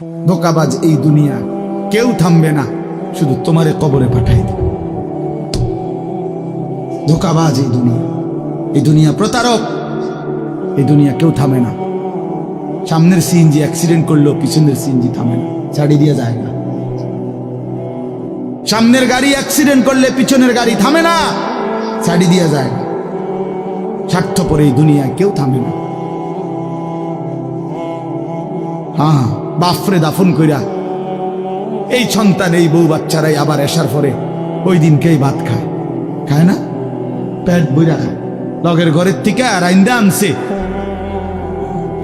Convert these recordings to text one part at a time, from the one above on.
ধোঁকাবাজ এই দুনিয়া, কেউ থামবে না, শুধু তোমারে কবরে পাঠাই দেবে। ধোঁকাবাজ এই দুনিয়া প্রতারক, এই দুনিয়া কেউ থামে না। সামনের সিএনজি অ্যাক্সিডেন্ট করলো, পিছনের সিএনজি থামে না, ছাড়ি দিয়ে যায় না। সামনের গাড়ি অ্যাক্সিডেন্ট করলে পিছনের গাড়ি থামে না, ছাড়ি দিয়ে যায় না। স্বার্থপর এই দুনিয়ায় কেউ থামে না। হ্যাঁ, বাফরে দাফন কইরা এই সন্তান, এই বউ বাচ্চারাই আবার এসার পরে ওই দিনকেই ভাত খায়, খায় না? পেট বইরা খায়। লগের ঘরের থেকে আর আইন্দা আনছে,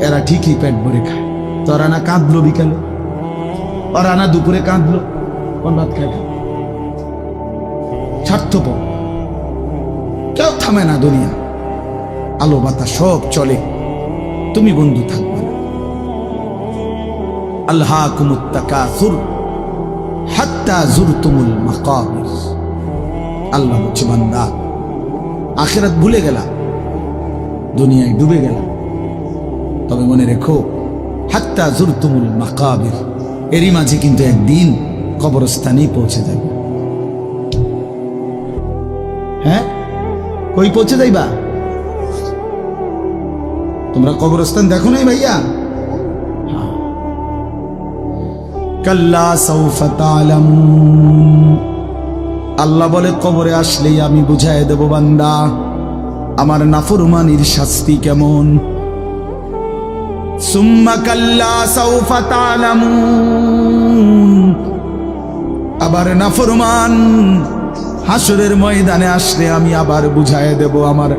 এরা ঠিকই পেট ভরে খায়। তোরা না কাঁদলো বিকালে, ওরা না দুপুরে কাঁদলো, কোন ভাত খায়? স্বার্থপর, কেউ থামে না দুনিয়া। আলো বাতাস সব চলে, তুমি বন্ধু থাকবে না। আলহাকুমুত তাকাসুর হাত্তা যুরতুমুল মাকাবির। আল্লাহ বলছে, বান্দা আখিরাত ভুলে গেলা, দুনিয়ায় ডুবে গেলা, তবে মনে রেখো হাত্তা যুরতুমুল মাকাবির, এরই মাঝে কিন্তু একদিন কবরস্থানেই পৌঁছে যাবে। হ্যাঁ, কই পৌঁছে যাইবা? তোমরা কবরস্থান দেখো নাই ভাইয়া? কাল্লা সাউফা তা'লামুন। আল্লাহ বলে, কবরে আসলেই আমি বুঝায় দেব বান্দা আমার নাফরমানির শাস্তি কেমন। সুম্মা কাল্লা সাউফা তা'লামুন। আবার নাফরমান হাসরের ময়দানে আসলে আমি আবার বুঝায় দেব আমার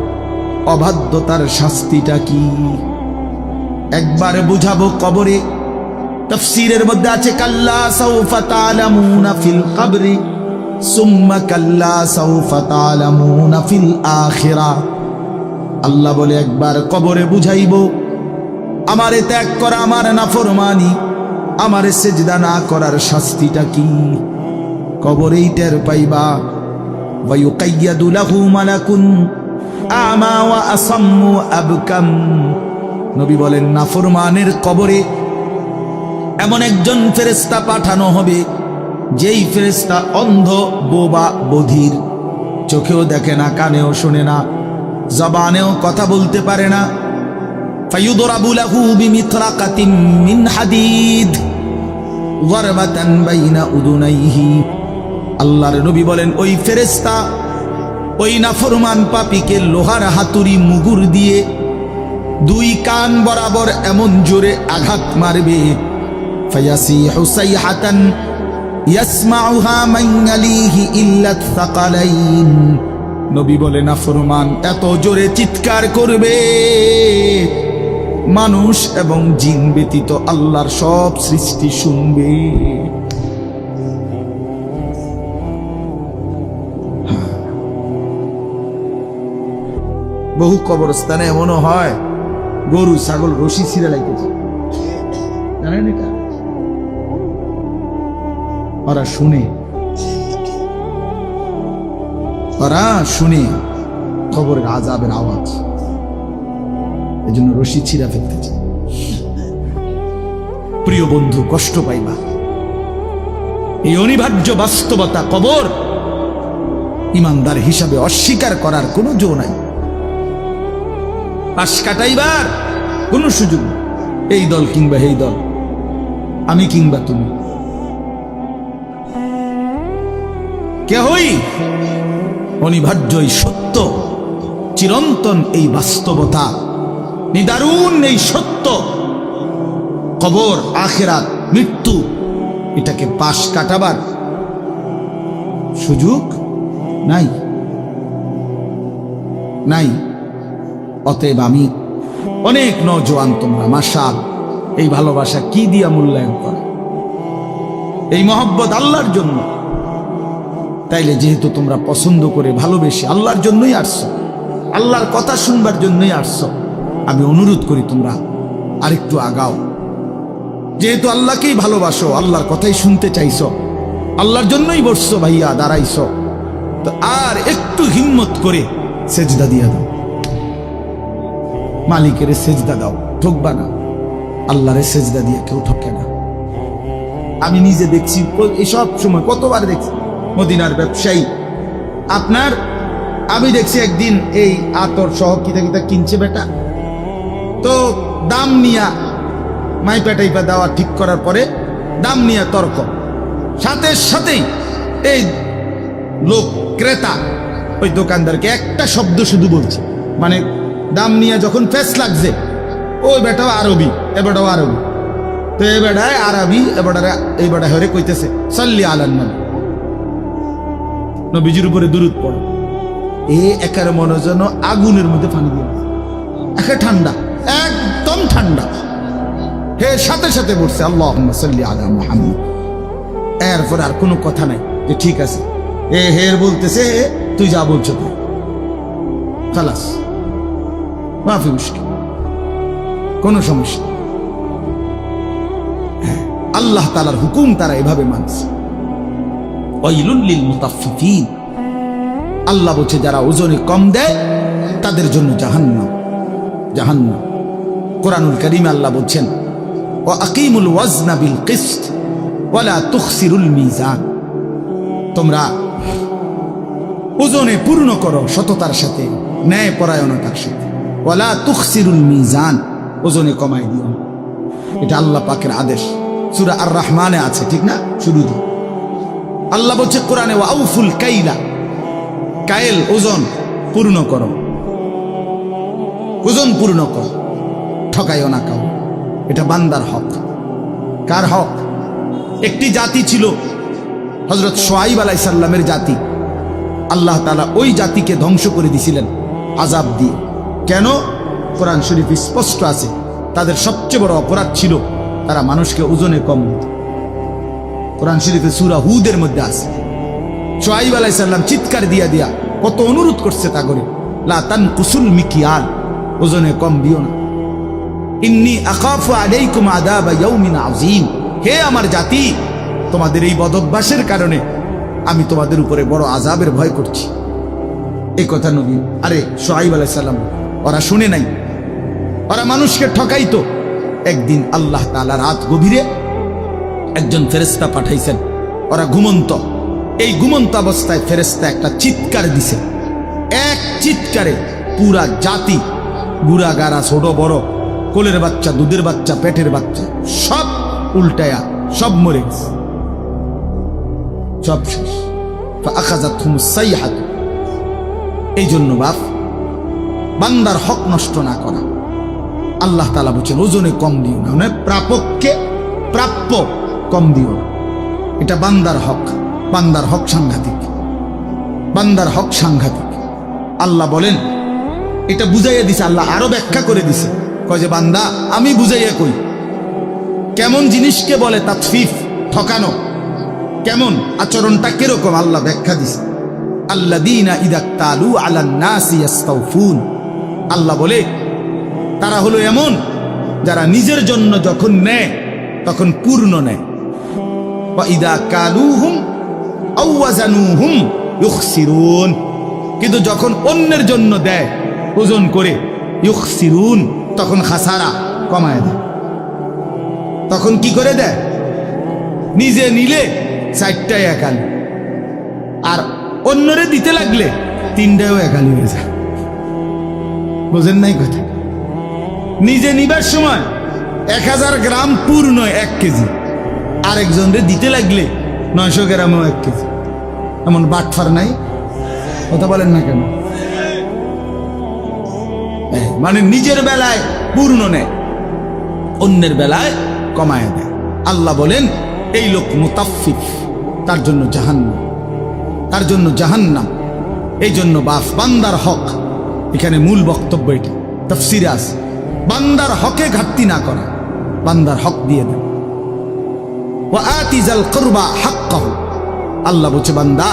অবাধ্যতার শাস্তিটা কি। একবার বুঝাবো কবরে। তাফসীরের মধ্যে আছে, কাল্লা সাউফা তা'লামুনা ফিল কবরি সুম্মা কাল্লা সাউফা তা'লামুনা ফিল আখিরাহ। আল্লাহ বলে, একবার কবরে বুঝাইব আমারে ত্যাগ করা, আমার নাফরমানি, আমারে সিজদা না করার শাস্তিটা কি। কবরেই টের পাইবা। ওয়া ইউকাইয়াদু লাহু মালাকুন আমা ওয়া আসাম্মু আবকাম। নবী বলেন, নাফরমানের কবরে এমন একজন ফেরেশতা পাঠানো হবে, যেই ফেরেশতা অন্ধ, বোবা, বধির, চোখেও দেখে না, কানেও শোনে না, জবানেও কথা বলতে পারে না। ফায়ুদরাবু লাহু বিমিতরাকাতিন মিন হাদিদ যারবাতান বাইনা উদুনাইহি। আল্লাহর নবী বলেন, ওই ফেরেশতা ওই নাফরমান পাপীকে লোহার হাতুড়ি মুগুর দিয়ে দুই কান বরাবর এমন জোরে আঘাত মারবে, ফায়াসিহু সাইহাতান ইয়াসমাউহা মান ইয়ালিহি ইল্লা আস-সাকালাইন। নবী বলেন, নাফরমান এত জোরে চিৎকার করবে, মানুষ এবং জিন ব্যতীত আল্লাহর সব সৃষ্টি শুনবে। বহু কবরস্থানে এমনও হয়, গরু ছাগল রশি ছিঁড়ে লাইতেছে, জানেন এটা? ওরা শুনে কবরের আযাবের আওয়াজ, এজন্য রশি ছিঁড়া ফেলতেছে। প্রিয় বন্ধু, কষ্ট পাইবা, এই অনিবার্য বাস্তবতা কবর ইমানদার হিসাবে অস্বীকার করার কোনো জো নাই। পাশ কাটাইবার কোনো সুযোগ নেই। এই দল কিংবা এই দল, আমি কিংবা তুমি, কেহই অনিবার্যই সত্য, চিরন্তন এই বাস্তবতা, নিদারুণ এই সত্য, কবর, আখিরাত, মৃত্যু, এটাকে পাশ কাটাবার সুযোগ নাই। অতএব আমি অনেক নওজোয়ান, তোমরা মাশাআল্লাহ এই ভালোবাসা কি দিয়া মূল্যায়ন করে, এই মহব্বত আল্লাহর জন্য। তাইলে যেহেতু তোমরা পছন্দ করে ভালোবেসে আল্লাহর জন্যই আসছো, আল্লাহর কথা শুনবার জন্যই আসছো, আমি অনুরোধ করি তোমরা আরেকটু আগাও। যেহেতু আল্লাহকেই ভালোবাসো, আল্লাহর কথাই শুনতে চাইছো, আল্লাহর জন্যই বসছো ভাইয়া, দাঁড়াইছো, তো আর একটু হিম্মত করে সেজদা দিয়া দাও, মালিকের সেজদা দাও, ঠকবা না। আল্লাহরে সেজদা দিয়ে কেউ ঠকে না। আমি নিজে দেখছি, এসব সময় কতবার দেখছি। মদিনার ব্যবসায়ী আপনার, আমি দেখছি একদিন এই আতর সহ কিতা কিতা কিনছে বেটা, তো দাম নিয়া মাইপা টাইপা দেওয়া ঠিক করার পরে দাম নিয়ে তর্ক, সাথে সাথেই এই লোক ক্রেতা ওই দোকানদারকে একটা শব্দ শুধু বলছে, মানে দাম নিয়ে যখন ফেস লাগছে, ওই বেটাও আরবি এ বেটাও আরবি, তো এ বেটায় আরবি এই বেটা হরে কইতেছে সাল্লি আলান নবী, নবীজির উপরে দুরূদ পড়ো। এ একার মনে যেন আগুনের মধ্যে পানি দিয়ে একে ঠান্ডা, একদম ঠান্ডা। হে সাথে সাথে বলছে আল্লাহুম্মা সাল্লি আলা মুহাম্মদ। এরপর আর কোনো কথা নাই যে ঠিক আছে, এ হের বলতেছে তুই যা বলছো তাই, খালাস, মাফি মুশকিল, কোনো সমস্যা। আল্লাহ তাআলার হুকুম তারা এভাবে মানছে। ওয়াইলুল লিল মুতাফফিফিন, আল্লাহ বলছে যারা ওজনে কম দেয় তাদের জন্য জাহান্নাম, জাহান্নাম। কোরআনুল কারীমে আল্লাহ বলছেন ওয়া আকিমুল ওয়াজনা বিল কিসত ওয়ালা তুখসিরুল মিজান, তোমরা ওজনে পূর্ণ করো সততার সাথে, ন্যায় পরায়ণতার সাথে। ওয়ালা তুখসিরুল মিজান, ওজনে কমাই দিও। এটা আল্লাহ পাকের আদেশ, সূরা আর রহমানে আছে, ঠিক না? শুরুতে আল্লাহ বলছে কোরআনে ওয়া আউফুল কাইলা, কায়েল ওজন পূর্ণ করো, ওজন পূর্ণ করো, ঠকাইও না কাউ। এটা বান্দার হক। কার হক? একটি জাতি ছিল হযরত শুআয়ব আলাইহিস সালামের জাতি, আল্লাহ তাআলা ওই জাতিকে ধ্বংস করে দিয়েছিলেন আযাব দিয়ে। কেন? কোরআন শরীফ স্পষ্ট আছে, তাদের সবচেয়ে বড় অপরাধ ছিল তারা মানুষকে ওজনে কম দিত। কোরআন শরীফে সূরা হুদের মধ্যে আছে, শুআয়ব আলাইহিস সালাম চিৎকার দিয়া দিয়া কত অনুরোধ করছে তা করে, লা তানকুসুল মিকিয়াল, ওজনে কম দিও না। ইন্নী আখাফু আলাইকুম আযাবা ইয়াউমিন আযীম, হে আমার জাতি, তোমাদের এই বদঅভ্যাসের কারণে আমি তোমাদের উপরে বড় আযাবের ভয় করছি। এই কথা নবী শুআয়ব আলাইহিস সালাম ওরা শুনে নাই, ওরা মানুষকে ঠকাইতো। একদিন আল্লাহ তাআলা রাত গভীরে একজন ফেরেশতা পাঠাইছেন, ওরা ঘুমন্ত। এই ঘুমন্ত অবস্থায় ফেরেশতা একটা চিৎকার দিছে, এক চিৎকারে পুরা জাতি, বুড়া গাড়া, ছোট বড়, কোলের বাচ্চা, দুধের বাচ্চা, পেটের বাচ্চা, সব উল্টায়া সব মরে গেছে, সব শেষ। ফাআখাযাতহুমুস সাইহাতু, এই জন্য বাপ বান্দার হক নষ্ট না করা। আল্লাহ তাআলা বলেছেন ওজনে কম দিও না, মানে প্রাপককে প্রাপ্য কম দিও না। এটা বান্দার হক। বান্দার হক সাংঘাতিক, বান্দার হক সাংঘাতিক। আল্লাহ বলেন, এটা বুঝাইয়া দিছে, আল্লাহ আরো ব্যাখ্যা করে দিছে, কয় যে বান্দা আমি বুঝাইয়া কই কেমন জিনিসকে বলে তাতফিফ, ঠকানো, কেমন আচরণটা কিরকম, আল্লাহ ব্যাখ্যা দিছে। আল্লাযীনা ইযা তালু আলান নাসি ইস্তাউফুন, আল্লাহ বলে তারা হলো এমন যারা নিজের জন্য যখন নেয় তখন পূর্ণ নেয়। ওয়া ইযা কালুহুম আও ওয়াজানুহুম ইউখসিরুন, কিন্তু যখন অন্যের জন্য দেয় ওজন করে, ইউখসিরুন, তখন খাসারা, কমায় দেয়। তখন কি করে দেয়? নিজে নিলে 4টায় একাল, আর অন্যরে দিতে লাগলে 3টায়ও একাল হয়ে যায়। বুঝেন নাই কথা? নিজে নিবার সময় 1000 গ্রাম পূর্ণ 1 কেজি, আরেকজনরে দিতে লাগলে 900 গ্রামও 1 কেজি। এমন বাটফার নাই? কথা বলেন না কেন? মানে নিজের বেলায় পূর্ণ নেয়, অন্যের বেলায় কমায় দেয়। আল্লাহ বলেন এই লোক মুতাফফিফ, তার জন্য জাহান্নাম, তার জন্য জাহান্নাম। এই জন্য বান্দার হক, এখানে মূল বক্তব্য এটা, তাফসীরে আছে, বান্দার হকে ঘাটতি না করা, বান্দার হক দিয়ে দেন। ওয়া আতিজাল কুরবা হাক্কাহু, আল্লাহ বলছে বান্দা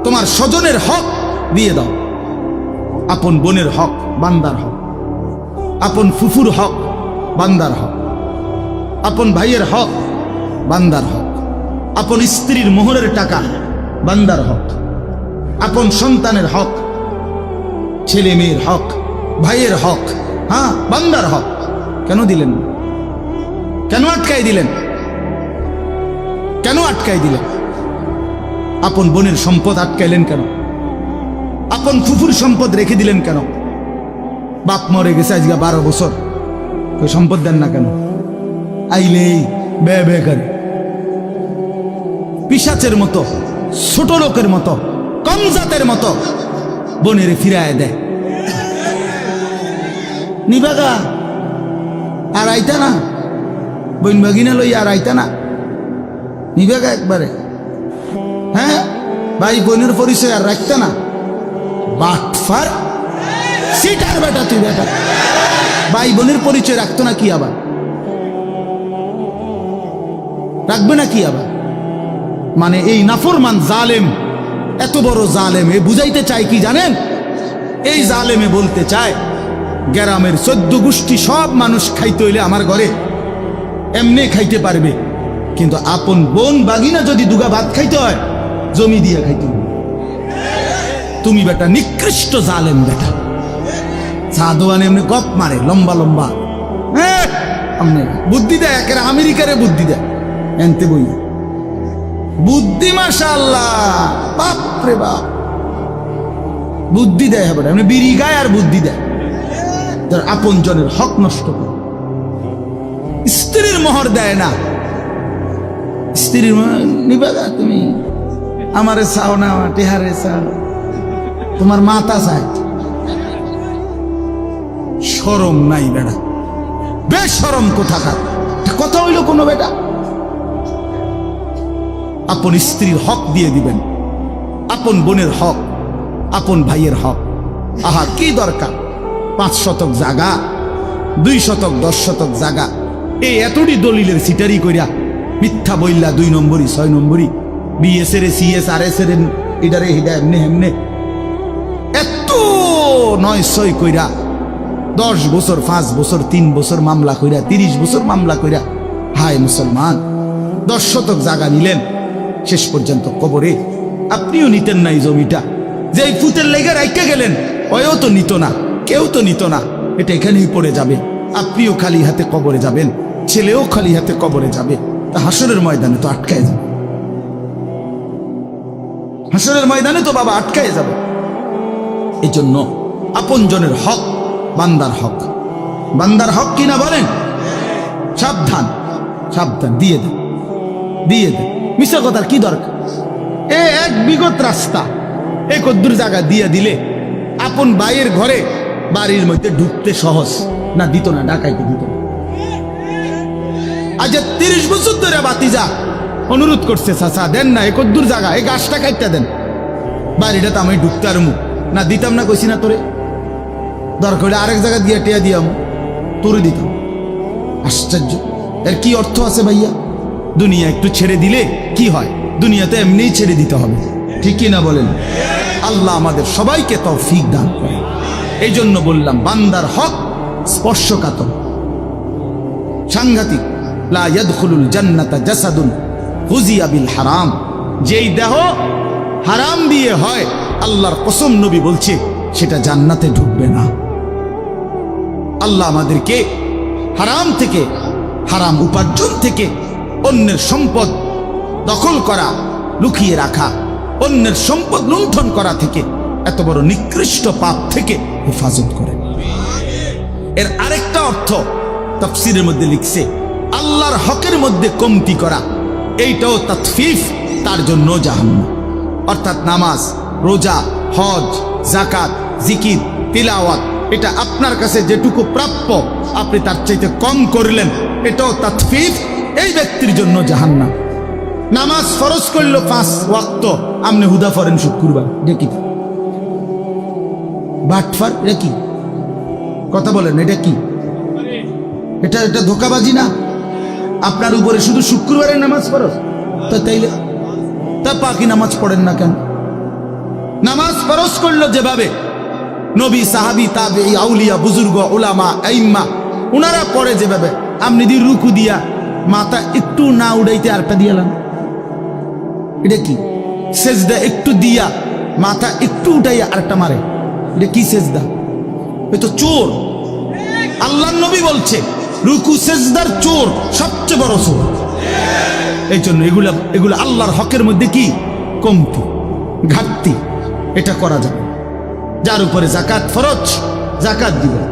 তোমার স্বজনের হক দিয়ে দাও। আপন বোনের হক বান্দার হক, আপন ফুফুর হক বান্দার হক, আপন ভাইয়ের হক বান্দার হক, আপন স্ত্রীর মোহরের টাকা বান্দার হক, আপন সন্তানের হক, ছেলে মেয়ের হক, ভাইয়ের হক, হ্যাঁ বান্দার হক। কেন দিলেন? কেন আটকাই দিলেন? কেন আটকাই দিলেন? আপন বোনের সম্পদ আটকাইলেন কেন? আপন ফুফুর সম্পদ রেখে দিলেন কেন? বাপ মরে গেছে আজকে 12 বছর, তো সম্পদ দেন না কেন? আইলেই বে বে করে পিশাচের মতো, ছোট লোকের মতো, কম জাতের মতো বোনের ফিরায় দেয়। নিবাগা আর আইতা না, বোন বাগিনা লই আর আইতা না, নিবাগা একবারে। হ্যাঁ, ভাই বোনের পরিচয় আর রাখতে না। বাটফার সিটার বেটা তুই বেটা, ভাই বোনের পরিচয় রাখতো না কি আবার? রাখবে না কি আবার? মানে এই নাফরমান জালেম, এত বড় জালেম, এ বুঝাইতে চায় কি জানেন? এই জালেমে বলতে চায় গ্রামের 14 গোষ্ঠী সব মানুষ খাইতে হইলে আমার ঘরে এমনি খাইতে পারবে, কিন্তু আপন বোন বাগিনা যদি দুগা ভাত খাইতে হয় জমি দিয়ে খাইতে হবে। তুমি বেটা নিকৃষ্ট জালেম বেটা। সাধুয়ান এমনি গপ মারে লম্বা লম্বা, হ্যাঁ বুদ্ধি দেয়, একের আমেরিকারে বুদ্ধি দেয়, এনতে বই বুদ্ধি মাশাআল্লাহ, বাপ রে বাপ, বুদ্ধি দেয় হবে এমনি বিড়ি গায় আর বুদ্ধি দেয়। তার আপন জনের হক নষ্ট করে, স্ত্রীর মোহর দেয় না। স্ত্রীর নিবাগা তুমি আমারে চাও না, টেহারে চাও, তোমার মাতা চায়। শরম নাই বেটা, বেশরম কোথাকার কথা হইল কোনো বেটা? আপন স্ত্রীর হক দিয়ে দিবেন, আপন বোনের হক, আপন ভাইয়ের হক। আহা কি দরকার 5 শতক জায়গা, 2 শতক 10 শতক জায়গা, এই এতটি দলিলের সিটারি কইরা মিথ্যা বইল্লা 2 নম্বরই 6 নম্বরই বিএস এর সিএস আর এস এর ইডারে হিডা এমনে এমনে এত 9-6 কইরা 10 বছর 5 বছর 3 বছর মামলা কইরা 30 বছর মামলা কইরা। হায় মুসলমান, 10 শতক জায়গা নিলেন, শেষ পর্যন্ত কবরে আপনিও নিতেন না এই জমিটা। যে এই ফুতের লেগে রাইখা গেলেন, ওও তো নিত না, কেউ তো নিত না, এটা এখানেই পড়ে যাবে। আপনিও খালি হাতে কবরে যাবেন, ছেলেও খালি হাতে কবরে যাবে। তা হাসরের ময়দানে তো আটকায় যাবে, হাসরের ময়দানে তো বাবা আটকায় যাবে। এই জন্য আপন জনের হক বান্দার হক, বান্দার হক কিনা বলেন? সাবধান সাবধান, দিয়ে দেন দিয়ে দেন। মিশা কথার কি দরকার? এক বিগত রাস্তা, কদ্দুর জায়গা দিয়ে দিলে আপন ভাইয়ের ঘরে বাড়ির মধ্যে ঢুকতে সহজ না? দিত না, ডাকাইতে দিত না। আজ 30 বছর ধরে বাতিজা অনুরোধ করছে, চাচা দেন না, কদ্দুর জায়গা, এই গাছটা কাটতে দেন, বাড়িটা তো আমি ঢুকতে আর না, দিতাম না, কইছি না তোরে, দরকার হলে আরেক জায়গা দিয়ে টেয়া দিয়াম, তোরে দিতাম। আশ্চর্য, এর কি অর্থ আছে ভাইয়া? দুনিয়া একটু ছেড়ে দিলে কি হয়? দুনিয়াতে এমনিই ছেড়ে দিতে হবে, ঠিক কি না বলেন? আল্লাহ আমাদের সবাইকে তৌফিক দান করে। এই জন্য বললাম বান্দার হক স্পর্শকাতর, সাংঘাতিক। লা ইয়াদখুলুল জান্নাতা জাসাদুন হুজিয়া বিল হারাম, যেই দেহ হারাম দিয়ে হয়, আল্লাহর কসম নবী বলছে সেটা জান্নাতে ঢুকবে না। আল্লাহ আমাদেরকে হারাম থেকে, হারাম উপার্জন থেকে, অন্যের সম্পদ দখল করা, লুকিয়ে রাখা, অন্যের সম্পদ লুণ্ঠন করা থেকে, এত বড় নিকৃষ্ট পাপ থেকে হেফাজত করে। এর আরেকটা অর্থ তাফসীরের মধ্যে লিখছে, আল্লাহর হকের মধ্যে কমতি করা, এইটাও তাতফিফ, তার জন্য জাহান্নাম। অর্থাৎ নামাজ, রোজা, হজ, যাকাত, জিকির, তিলাওয়াত, এটা আপনার কাছে যেটুকু প্রাপ্য আপনি তার চাইতে কম করলেন, এটাও তাতফিফ, এই ব্যক্তির জন্য জাহান্নাম। নামাজ ফরজ করলো 5 ওয়াক্ত, আপনি হুদা ফরেন শুক্রবার, দেখি বাটফার, এটা কি কথা বলেন? এটা কি? এটা এটা ধোকাবাজি না? আপনার উপরে শুধু শুক্রবারের নামাজ ফরজ, তা তাইলে তা বাকি নামাজ পড়েন না কেন? নামাজ ফরজ করলো যেভাবে নবী, সাহাবী, তাবেঈ, আউলিয়া, বুজুর্গ, উলামা, আইম্মা উনারা পড়ে যেভাবে, আপনি যদি রুকু দিয়া মাথা একটু না উড়াইতে আরেকটা দিয়ালাম, এটা কি? সেজদা একটু দিয়া মাথা একটু উঠাইয়া আরেকটা মারে, এটা কি সেজদা? এ তো চোর। আল্লাহর নবী বলছে রুকু সেজদার চোর সবচেয়ে বড় চোর। এই জন্য এগুলো আল্লাহর হকের মধ্যে কি কমতি, ঘাটতি, এটা করা যাবে। যার উপরে জাকাত ফরজ, জাকাত দিবে।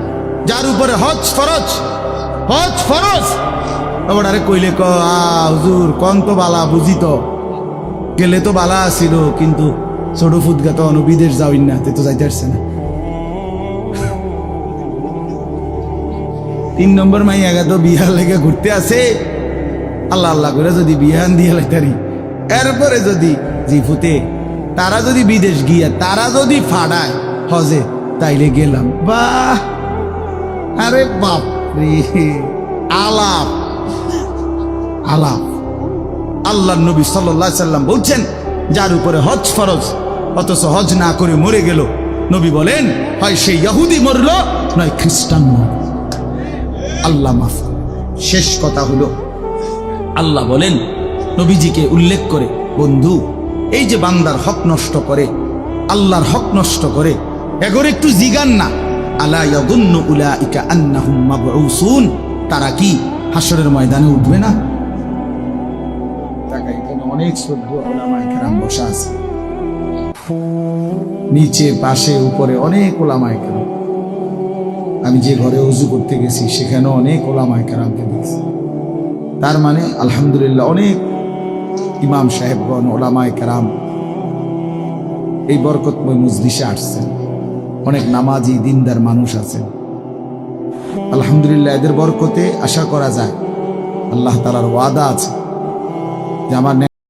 যার উপরে হজ ফরজ, হজ ফরজ। আবার আরে কইলে হুজুর কন তো বালা, বুঝি তো গেলে তো বালা আসিল, কিন্তু ছোট ফুটগা তো বিদেশ যাওয়াই না, তো যাইতে পারছে না। 3 নম্বর মাইয়া তো বিহার লেগে ঘুরতে আসে, আল্লাহ আল্লাহ করে যদি বিহান দিয়ে লাইতারি, এরপরে যদি জিফুতে তারা যদি বিদেশ গিয়া তারা যদি ফাড়ায় হজে, তাইলে গেলাম। বাহ, আরে বাপ রে, আলাপ আলাপ। আল্লাহ নবী সাল্লাল্লাহু আলাইহি সাল্লাম বলছেন যার উপরে হজ ফরজ অথচ হজ না করে মরে গেল, নবী বলেন হয় সে ইহুদি মরল নয় খ্রিস্টান মরল। আল্লাহ মাফ করে। শেষ কথা হলো, আল্লাহ বলেন নবীজিকে উল্লেখ করে, বন্ধু এই যে বান্দার হক নষ্ট করে, আল্লাহর হক নষ্ট করে, এগোর একটু জিগান না। আলা ইয়াযুন্নু উলাইকা আন্নাহুম মাবউসুন, তারা কি হাসরের ময়দানে উঠবে না? তাকে এখানে অনেক শ্রদ্ধেয় উলামায়ে কেরাম বসা আছে, নিচে পাশে উপরে অনেক উলামায়ে কেরাম। আমি যে ঘরে ওযু করতে গেছি সেখানেও অনেক উলামায়ে কেরামকে দেখছি। তার মানে আলহামদুলিল্লাহ অনেক ইমাম সাহেবগণ, উলামায়ে কেরাম এই বরকতময় মজলিসে আসছেন। অনেক নামাজি দিনদার মানুষ আছেন। আলহামদুলিল্লাহ এদের বরকতে আশা করা যায়, আল্লাহ তাআলার ওয়াদা আছে যে আমার